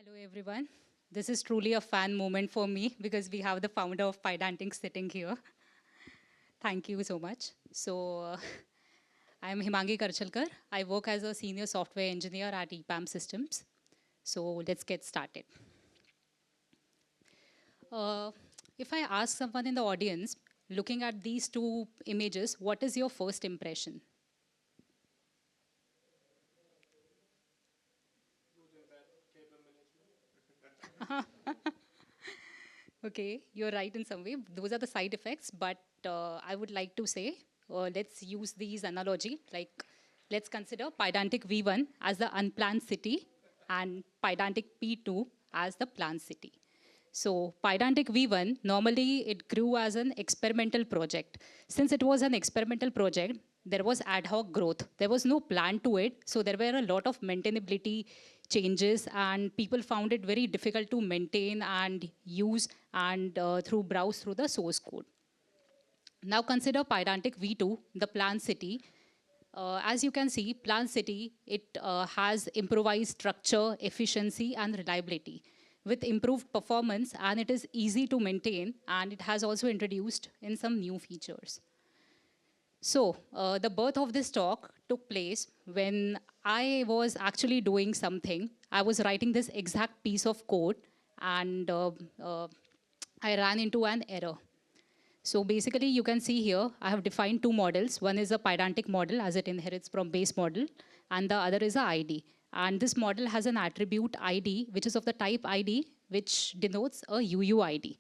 Hello, everyone. This is truly a fan moment for me because we have the founder of Pydantic sitting here. Thank you so much. I'm Hemangi Karchalkar. I work as a senior software engineer at EPAM Systems. So, let's get started. Uh, if I ask someone in the audience, looking at these two images, what is your first impression? Okay, you're right in some way. Those are the side effects, but I would like to say, let's use these analogy. Like, let's consider Pydantic V1 as the unplanned city and Pydantic P2 as the planned city. So Pydantic V1, normally it grew as an experimental project. Since it was an experimental project, there was ad hoc growth. There was no plan to it. So there were a lot of maintainability changes and people found it very difficult to maintain and use and through browse through the source code. Now consider Pydantic V2, the planned city. As you can see, planned city, it has improvised structure, efficiency, and reliability with improved performance, and it is easy to maintain, and it has also introduced in some new features. So the birth of this talk took place when I was actually doing something. I was writing this exact piece of code, and I ran into an error. So basically, you can see here, I have defined two models. One is a Pydantic model, as it inherits from base model, and the other is a ID. And this model has an attribute ID, which is of the type ID, which denotes a UUID.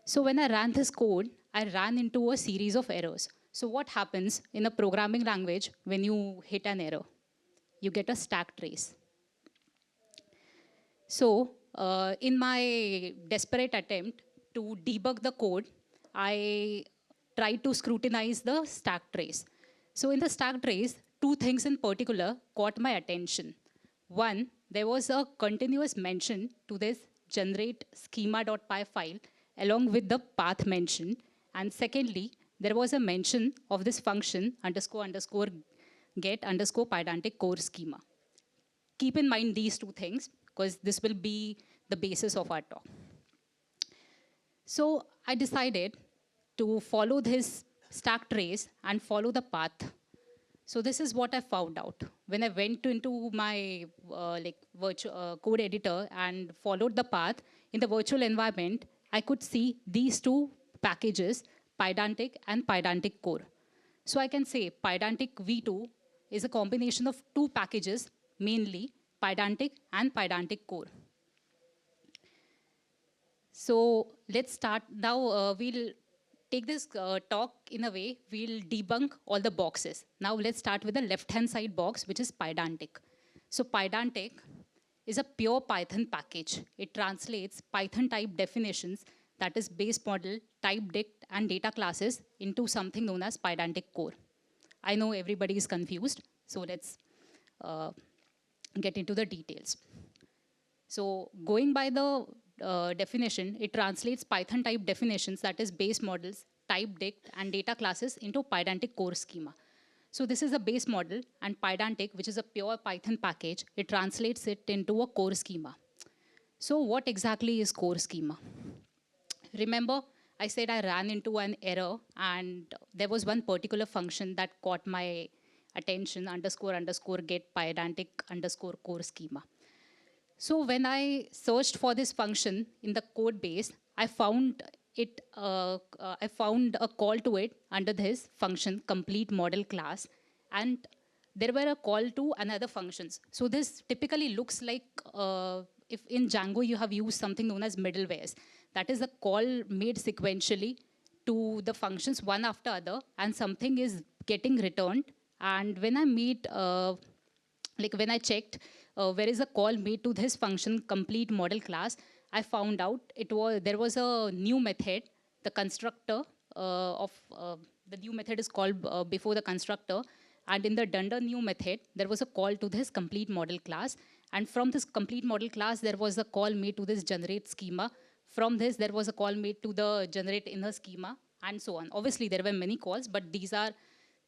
So when I ran this code, I ran into a series of errors. So what happens in a programming language when you hit an error? You get a stack trace. So in my desperate attempt to debug the code, I tried to scrutinize the stack trace. So in the stack trace, two things in particular caught my attention. One, there was a continuous mention to this generate schema.py file along with the path mentioned. And secondly, there was a mention of this function underscore underscore get underscore Pydantic core schema. Keep in mind these two things because this will be the basis of our talk. So I decided to follow this stack trace and follow the path. So this is what I found out. When I went into my virtual code editor and followed the path in the virtual environment, I could see these two packages, Pydantic and Pydantic core. So I can say Pydantic V2 is a combination of two packages, mainly Pydantic and Pydantic core. So let's start now. We'll take this talk in a way, we'll debunk all the boxes. Now let's start with the left-hand side box, which is Pydantic. So Pydantic is a pure Python package. It translates Python type definitions, that is base model, type dict, and data classes into something known as Pydantic core. I know everybody is confused, so let's get into the details. So going by the definition, it translates Python type definitions, that is base models, type dict, and data classes into Pydantic core schema. So this is a base model, and Pydantic, which is a pure Python package, it translates it into a core schema. So what exactly is core schema? Remember, I said I ran into an error, and there was one particular function that caught my attention, underscore underscore get Pydantic underscore core schema. So when I searched for this function in the code base, I found it. I found a call to it under this function complete model class, and there were a call to another functions. So this typically looks like if in Django you have used something known as middlewares. That is a call made sequentially to the functions one after other, and something is getting returned. And when I made when I checked where is a call made to this function complete model class, I found out there was a new method, the constructor the new method is called before the constructor, and in the dunder new method, there was a call to this complete model class, and from this complete model class, there was a call made to this generate schema. From this, there was a call made to the generate inner schema, and so on. Obviously, there were many calls, but these are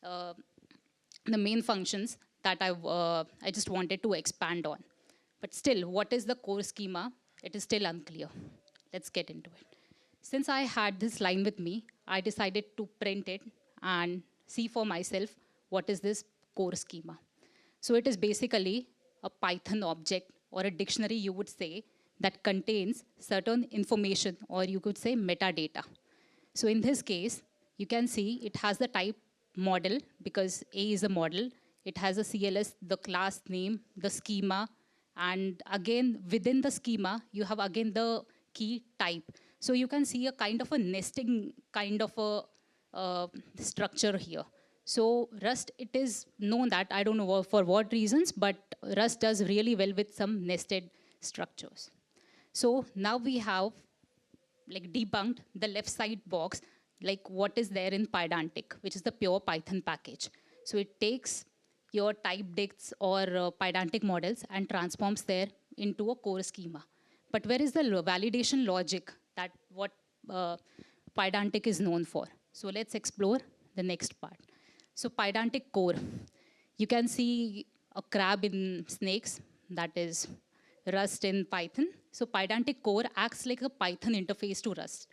the main functions that I just wanted to expand on. But still, what is the core schema? It is still unclear. Let's get into it. Since I had this line with me, I decided to print it and see for myself what is this core schema. So it is basically a Python object or a dictionary, you would say, that contains certain information, or you could say metadata. So in this case, you can see it has the type model because A is a model. It has a CLS, the class name, the schema, and again, within the schema, you have again the key type. So you can see a kind of a nesting kind of a structure here. So Rust, it is known that, I don't know for what reasons, but Rust does really well with some nested structures. So now we have like debunked the left side box, like what is there in Pydantic, which is the pure Python package. So it takes your type dicts or Pydantic models and transforms there into a core schema. But where is the validation logic that what Pydantic is known for? So let's explore the next part. So Pydantic core, you can see a crab in snakes, that is Rust in Python. So Pydantic core acts like a Python interface to Rust.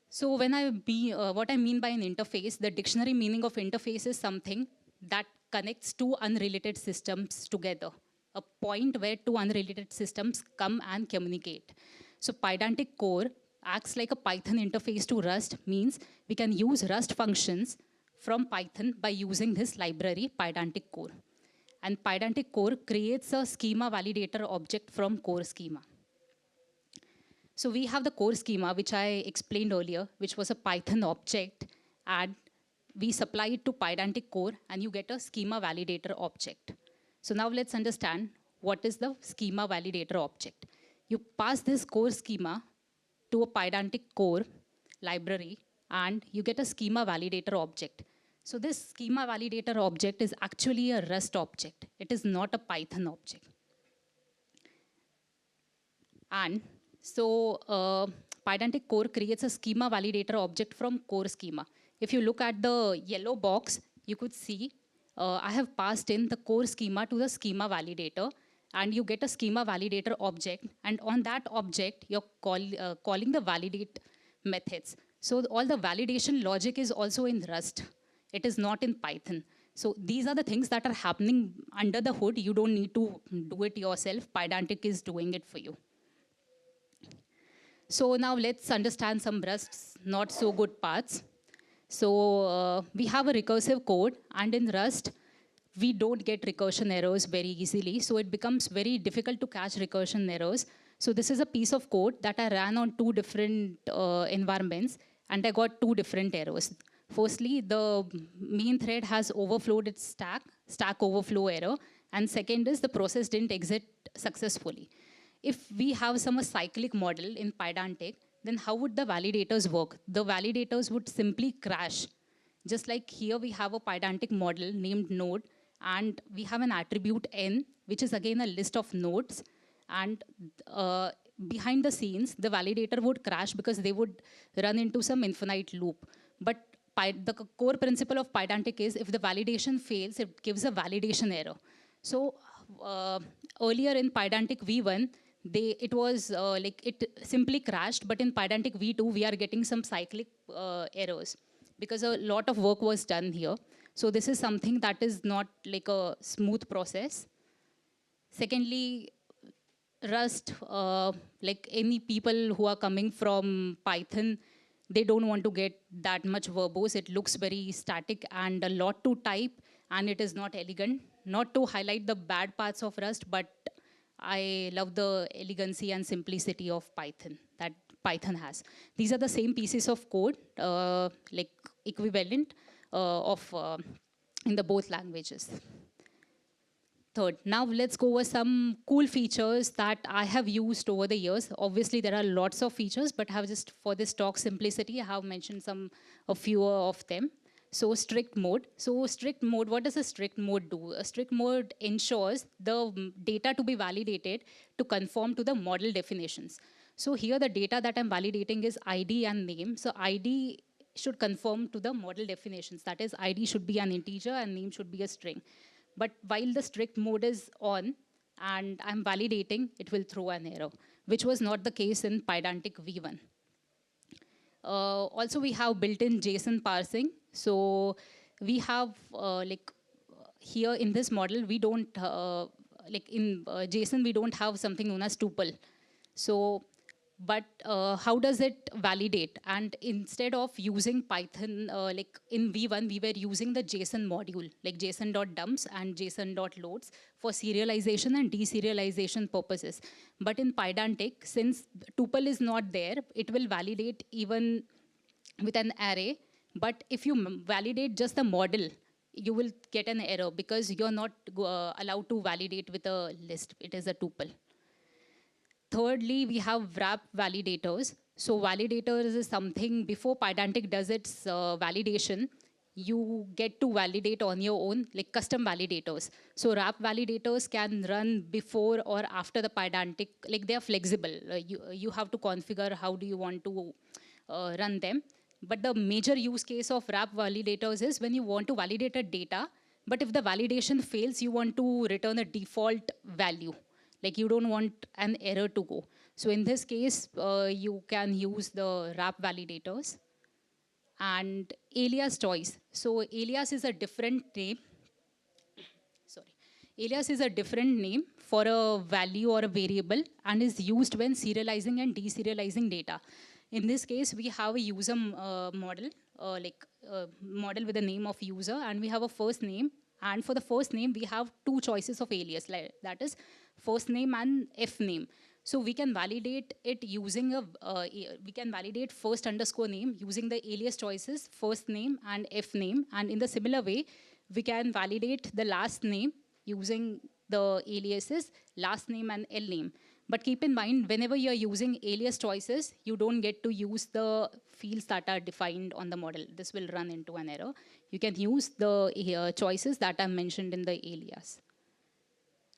So when what I mean by an interface, the dictionary meaning of interface is something that connects two unrelated systems together, a point where two unrelated systems come and communicate. So Pydantic core acts like a Python interface to Rust, means we can use Rust functions from Python by using this library, Pydantic core. And Pydantic core creates a schema validator object from core schema. So we have the core schema, which I explained earlier, which was a Python object, and we supply it to Pydantic core, and you get a schema validator object. So now let's understand what is the schema validator object. You pass this core schema to a Pydantic core library, and you get a schema validator object. So this schema validator object is actually a Rust object. It is not a Python object. And so Pydantic core creates a schema validator object from core schema. If you look at the yellow box, you could see I have passed in the core schema to the schema validator, and you get a schema validator object. And on that object, you're calling the validate methods. So all the validation logic is also in Rust. It is not in Python. So these are the things that are happening under the hood. You don't need to do it yourself. Pydantic is doing it for you. So now let's understand some Rust's not so good parts. So we have a recursive code, and in Rust, we don't get recursion errors very easily. So it becomes very difficult to catch recursion errors. So this is a piece of code that I ran on two different environments, and I got two different errors. Firstly, the main thread has overflowed its stack overflow error. And second is the process didn't exit successfully. If we have some cyclic model in Pydantic, then how would the validators work? The validators would simply crash. Just like here we have a Pydantic model named node, and we have an attribute n, which is again a list of nodes. And behind the scenes, the validator would crash because they would run into some infinite loop. But the core principle of Pydantic is if the validation fails, it gives a validation error. So earlier in Pydantic v1, it was like it simply crashed, but in Pydantic v2, we are getting some cyclic errors because a lot of work was done here. So this is something that is not like a smooth process. Secondly, Rust, like any people who are coming from Python, they don't want to get that much verbose. It looks very static and a lot to type, and it is not elegant. Not to highlight the bad parts of Rust, but I love the elegancy and simplicity of Python that Python has. These are the same pieces of code, like equivalent in the both languages. Third, now let's go over some cool features that I have used over the years. Obviously, there are lots of features, but I have just, for this talk simplicity, I have mentioned a few of them. So strict mode. So strict mode, what does a strict mode do? A strict mode ensures the data to be validated to conform to the model definitions. So here the data that I'm validating is ID and name. So ID should conform to the model definitions. That is, ID should be an integer and name should be a string. But while the strict mode is on, and I'm validating, it will throw an error, which was not the case in Pydantic v1. Also, we have built-in JSON parsing. So we have here in this model, we don't, like in JSON, we don't have something known as tuple. So, but how does it validate? And instead of using Python, like in V1, we were using the JSON module, like JSON.dumps and JSON.loads for serialization and deserialization purposes. But in Pydantic, since tuple is not there, it will validate even with an array. But if you validate just the model, you will get an error because you're not allowed to validate with a list. It is a tuple. Thirdly, we have wrap validators. So validators is something before Pydantic does its validation, you get to validate on your own, like custom validators. So wrap validators can run before or after the Pydantic, like they are flexible. You have to configure how do you want to run them. But the major use case of wrap validators is when you want to validate a data, but if the validation fails, you want to return a default value. Like you don't want an error to go. So in this case, you can use the wrap validators. And alias choice. So alias is a different name. Sorry. Alias is a different name for a value or a variable and is used when serializing and deserializing data. In this case, we have a user model, model with the name of user, and we have a first name. And for the first name, we have two choices of alias, that is first name and F name. So we can validate it using we can validate first underscore name using the alias choices, first name and F name. And in the similar way, we can validate the last name using the aliases, last name and L name. But keep in mind, whenever you're using alias choices, you don't get to use the fields that are defined on the model. This will run into an error. You can use the choices that are mentioned in the alias.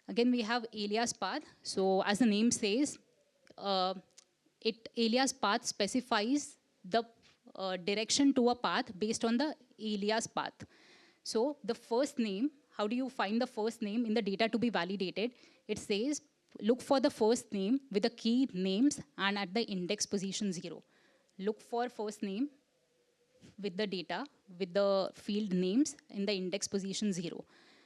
Again, we have alias path. So as the name says, alias path specifies the direction to a path based on the alias path. So the first name, how do you find the first name in the data to be validated? It says, look for the first name with the key names and at the index position 0. Look for first name with the data, with the field names in the index position 0.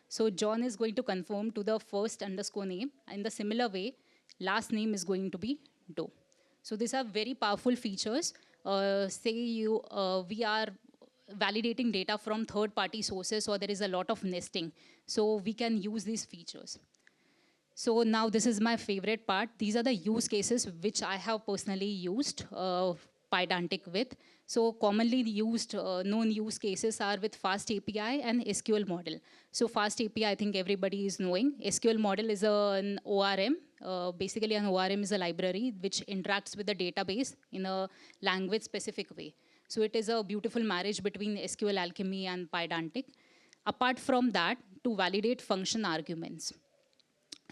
So John is going to conform to the first underscore name. In the similar way, last name is going to be Doe. So these are very powerful features. We are validating data from third-party sources, or there is a lot of nesting. So we can use these features. So now this is my favorite part. These are the use cases which I have personally used Pydantic with. So commonly used known use cases are with FastAPI and SQL model. So FastAPI, I think everybody is knowing. SQL model is an ORM. Basically, an ORM is a library which interacts with the database in a language-specific way. So it is a beautiful marriage between SQL Alchemy and Pydantic. Apart from that, to validate function arguments.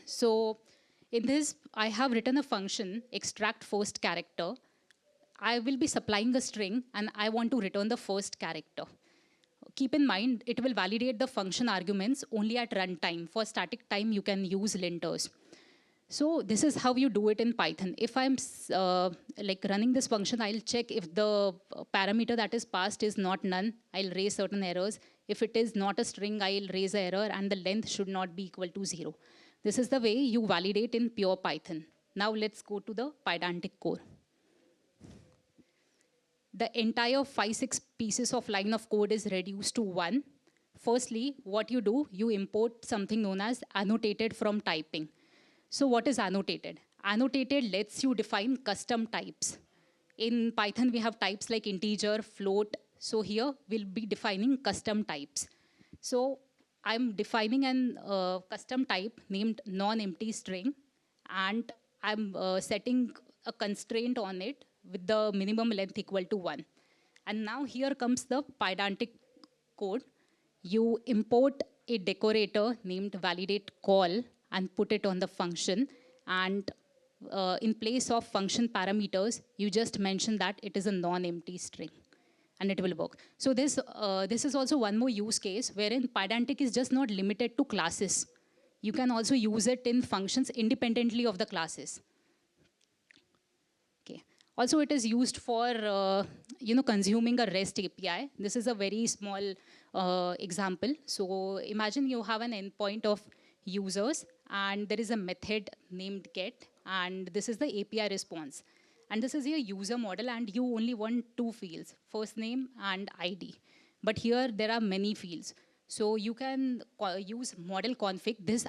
So in this, I have written a function, extract first character. I will be supplying a string, and I want to return the first character. Keep in mind, it will validate the function arguments only at runtime. For static time, you can use linters. So this is how you do it in Python. If I'm running this function, I'll check if the parameter that is passed is not none. I'll raise certain errors. If it is not a string, I'll raise an error, and the length should not be equal to 0. This is the way you validate in pure Python. Now let's go to the Pydantic core. The entire 5-6 pieces of line of code is reduced to 1. Firstly, what you do, you import something known as annotated from typing. So what is annotated? Annotated lets you define custom types. In Python, we have types like integer, float. So here, we'll be defining custom types. So I'm defining an custom type named non-empty string, and I'm setting a constraint on it with the minimum length equal to 1. And now here comes the Pydantic code. You import a decorator named validate call and put it on the function. And in place of function parameters, you just mention that it is a non-empty string, and it will work. So this is also one more use case wherein Pydantic is just not limited to classes. You can also use it in functions independently of the classes. Okay. Also, it is used for consuming a REST API. This is a very small example. So imagine you have an endpoint of users, and there is a method named get, and this is the API response. And this is your user model, and you only want two fields, first name and ID. But here there are many fields. So you can use model config. This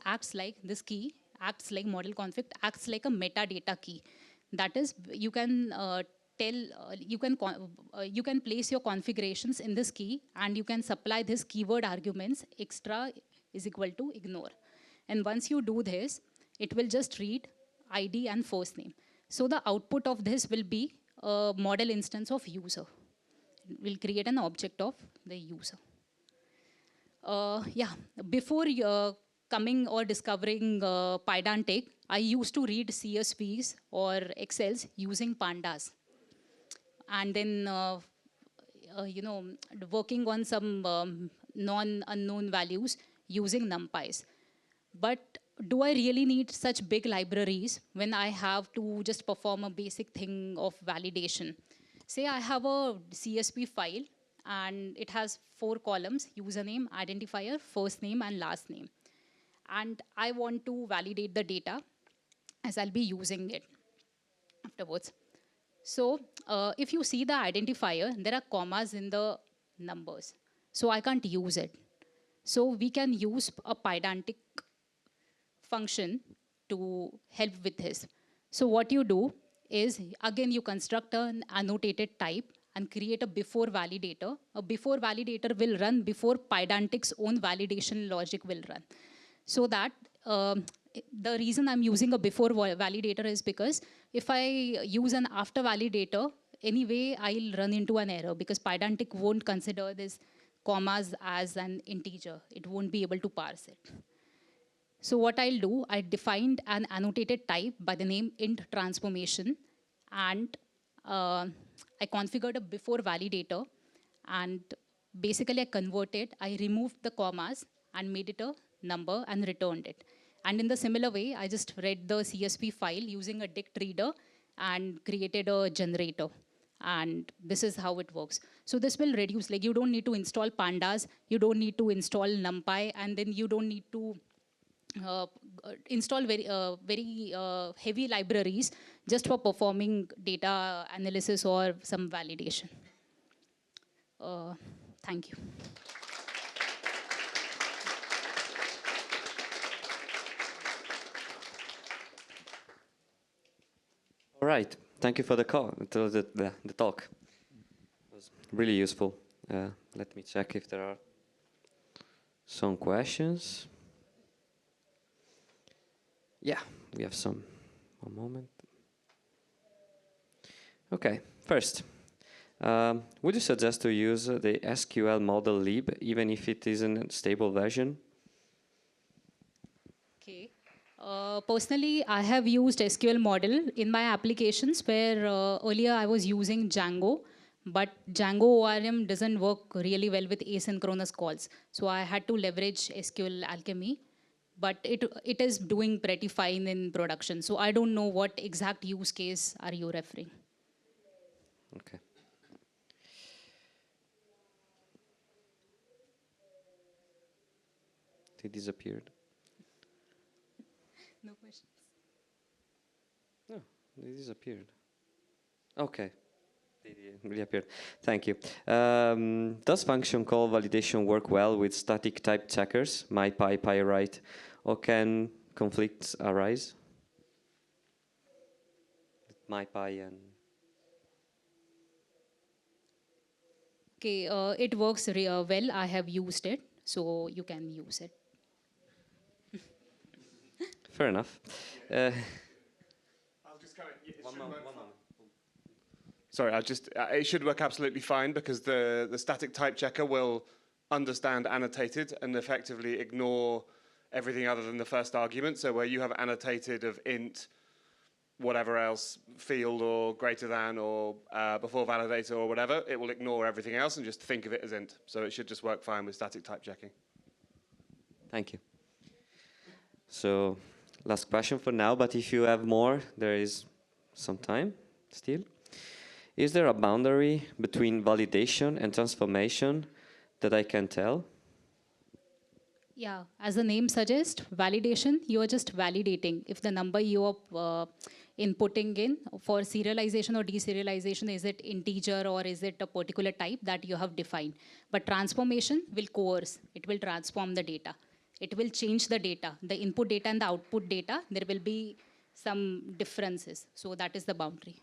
key acts like model config, acts like a metadata key. That is, you can you can place your configurations in this key, and you can supply this keyword arguments extra is equal to ignore. And once you do this, it will just read ID and first name. So the output of this will be a model instance of user. We'll create an object of the user. Yeah, before coming or discovering Pydantic, I used to read CSVs or Excels using pandas. And then, working on some non-unknown values using numpys. But do I really need such big libraries when I have to just perform a basic thing of validation? Say I have a CSV file and it has 4 columns: username, identifier, first name, and last name. And I want to validate the data as I'll be using it afterwards. So if you see the identifier, there are commas in the numbers. So I can't use it. So we can use a Pydantic function to help with this. So what you do is, again, you construct an annotated type and create a before validator. A before validator will run before Pydantic's own validation logic will run. So that the reason I'm using a before validator is because if I use an after validator, anyway, I'll run into an error because Pydantic won't consider this commas as an integer. It won't be able to parse it. So what I'll do, I defined an annotated type by the name int transformation, and I configured a before validator, and basically I converted, I removed the commas and made it a number and returned it. And in the similar way, I just read the CSV file using a dict reader and created a generator. And this is how it works. So this will reduce, like you don't need to install pandas, you don't need to install NumPy, and then you don't need to install very heavy libraries just for performing data analysis or some validation. Thank you. All right. Thank you for the talk. It was really useful. Let me check if there are some questions. Yeah, we have some. One moment. Okay, first, would you suggest to use the SQL model lib even if it isn't a stable version? Okay. Personally, I have used SQL model in my applications where earlier I was using Django, but Django ORM doesn't work really well with asynchronous calls. So I had to leverage SQL Alchemy, but it is doing pretty fine in production. So I don't know what exact use case are you referring. Okay. They disappeared. No questions. No, they disappeared. Okay. They reappeared. Thank you. Does function call validation work well with static type checkers, mypy, pywrite, or can conflicts arise? MyPy and... Okay, it works well. I have used it, so you can use it. Fair enough. I'll just kind of... One moment. Sorry, it should work absolutely fine because the static type checker will understand annotated and effectively ignore everything other than the first argument. So where you have annotated of int, whatever else, field or greater than or before validator or whatever, it will ignore everything else and just think of it as int. So it should just work fine with static type checking. Thank you. So last question for now, but if you have more, there is some time still. Is there a boundary between validation and transformation that I can tell? Yeah, as the name suggests, validation, you are just validating if the number you are inputting in for serialization or deserialization, is it integer or is it a particular type that you have defined. But transformation will coerce, it will transform the data. It will change the data, the input data and the output data, there will be some differences. So that is the boundary.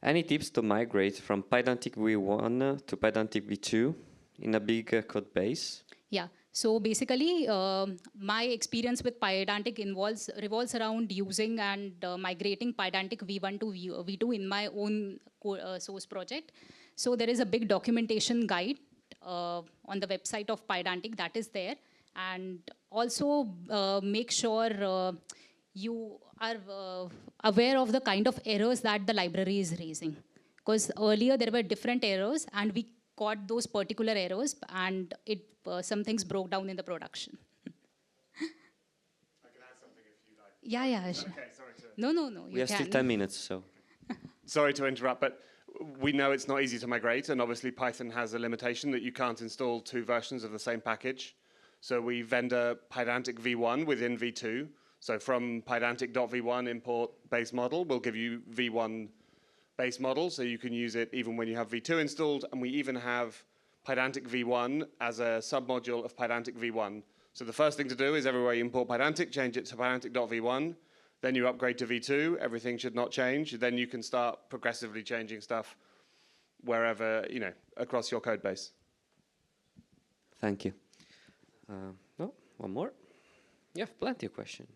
Any tips to migrate from Pydantic v1 to Pydantic v2 in a big code base? Yeah, so basically, my experience with Pydantic revolves around using and migrating Pydantic v1 to v2 in my own source project. So there is a big documentation guide on the website of Pydantic that is there. And also make sure you are aware of the kind of errors that the library is raising. Because earlier there were different errors and we caught those particular errors and some things broke down in the production. I can add something if you like. Yeah, sure. Okay, sorry to... No, We have still 10 minutes, so. Sorry to interrupt, but we know it's not easy to migrate, and obviously Python has a limitation that you can't install two versions of the same package. So we vendor Pydantic v1 within v2. So from pydantic.v1 import base model, we'll give you v1 base model, so you can use it even when you have v2 installed, and we even have Pydantic v1 as a submodule of Pydantic v1. So the first thing to do is everywhere you import Pydantic, change it to pydantic.v1, then you upgrade to v2, everything should not change, then you can start progressively changing stuff wherever, across your code base. Thank you. No, one more? You have plenty of questions.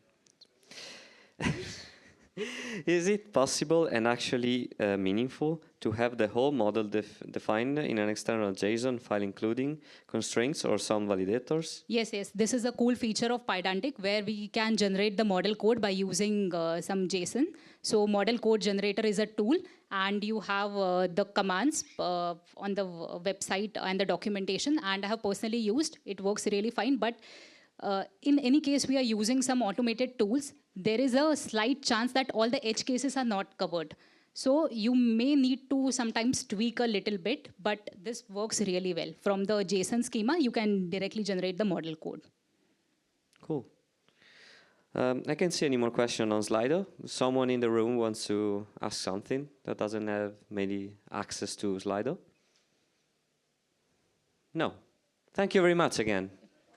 Is it possible and actually meaningful to have the whole model defined in an external JSON file including constraints or some validators? Yes. This is a cool feature of Pydantic where we can generate the model code by using some JSON. So model code generator is a tool and you have the commands on the website and the documentation, and I have personally used. It works really fine, but in any case, we are using some automated tools. There is a slight chance that all the edge cases are not covered. So you may need to sometimes tweak a little bit, but this works really well. From the JSON schema, you can directly generate the model code. Cool. I can't see any more questions on Slido. Someone in the room wants to ask something that doesn't have maybe access to Slido? No. Thank you very much again.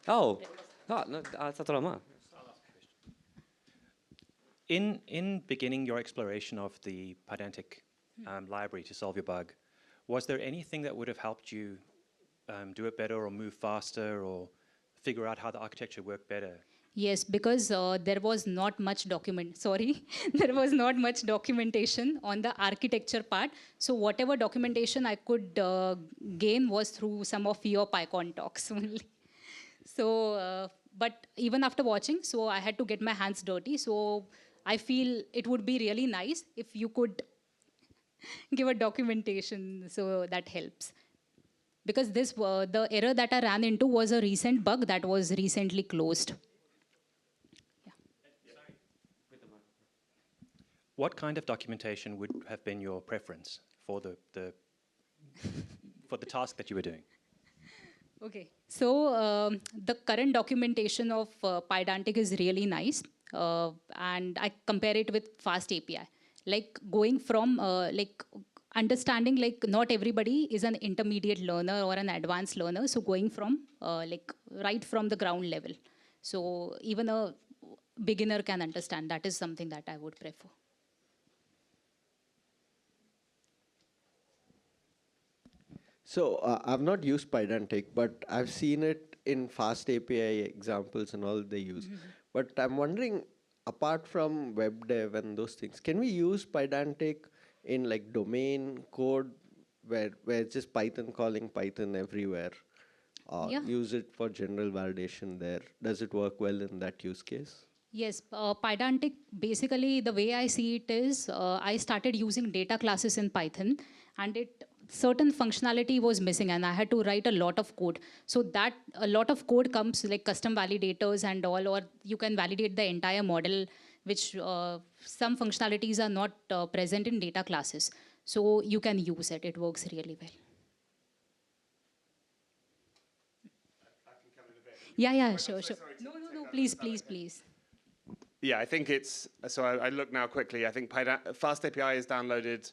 Oh, no, I thought In beginning your exploration of the Pydantic library to solve your bug, was there anything that would have helped you do it better or move faster or figure out how the architecture worked better? Yes, because there was not much there was not much documentation on the architecture part. So whatever documentation I could gain was through some of your PyCon talks only. So, but even after watching, so I had to get my hands dirty. So I feel it would be really nice if you could give a documentation, so that helps. Because this, the error that I ran into was a recent bug that was recently closed. What kind of documentation would have been your preference for the for the task that you were doing? Okay, so the current documentation of Pydantic is really nice, and I compare it with FastAPI. Like going from understanding, like not everybody is an intermediate learner or an advanced learner, so going from right from the ground level. So even a beginner can understand. That is something that I would prefer. So I've not used Pydantic, but I've seen it in FastAPI examples and all they use. But I'm wondering, apart from web dev and those things, can we use Pydantic in like domain code where it's just Python calling Python everywhere? Yeah. Use it for general validation there. Does it work well in that use case? Yes, Pydantic, basically the way I see it is, I started using data classes in Python, and certain functionality was missing and I had to write a lot of code. So that a lot of code comes like custom validators and all, or you can validate the entire model, which some functionalities are not present in data classes. So you can use it. It works really well. Yeah, sure. No, please. Yeah, I think it's, so I look now quickly, I think FastAPI is downloaded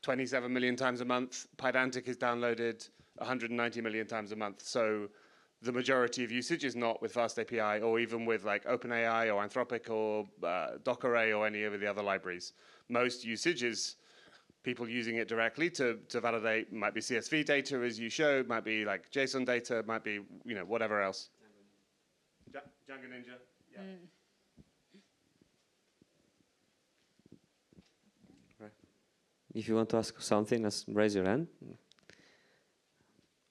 27 million times a month. Pydantic is downloaded 190 million times a month. So the majority of usage is not with FastAPI or even with like OpenAI or Anthropic or Dockeray or any of the other libraries. Most usage is people using it directly to validate, might be CSV data as you showed, might be like JSON data, might be, you know, whatever else. Django Ninja, yeah. If you want to ask something, raise your hand.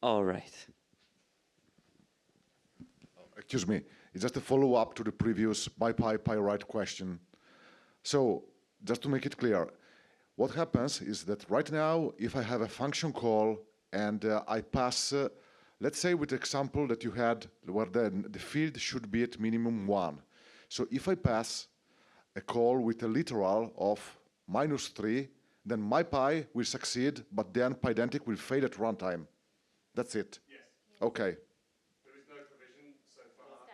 All right. Excuse me, it's just a follow-up to the previous PyWrite question. So, just to make it clear, what happens is that right now, if I have a function call and I pass, let's say with the example that you had, where the field should be at minimum 1. So if I pass a call with a literal of -3, then my Py will succeed, but then Pydantic will fail at runtime. That's it? Yes. Okay. There is no provision so far.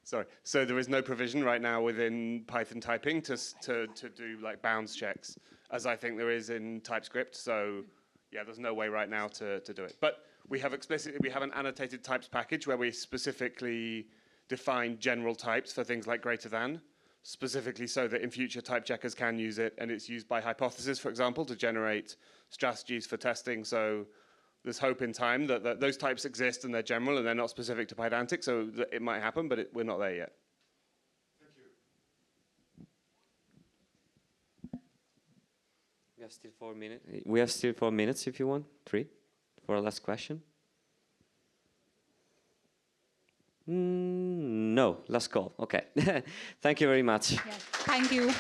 Sorry. So there is no provision right now within Python typing to do like bounds checks, as I think there is in TypeScript. So yeah, there's no way right now to do it. But we have an annotated types package where we specifically define general types for things like greater than, specifically so that in future type checkers can use it, and it's used by hypothesis, for example, to generate strategies for testing. So there's hope in time that those types exist and they're general and they're not specific to Pydantic, so it might happen, but we're not there yet. Thank you. We have still 4 minutes. We have still 4 minutes if you want. 3 for a last question. No, last call. Okay. Thank you very much. Yeah. Thank you.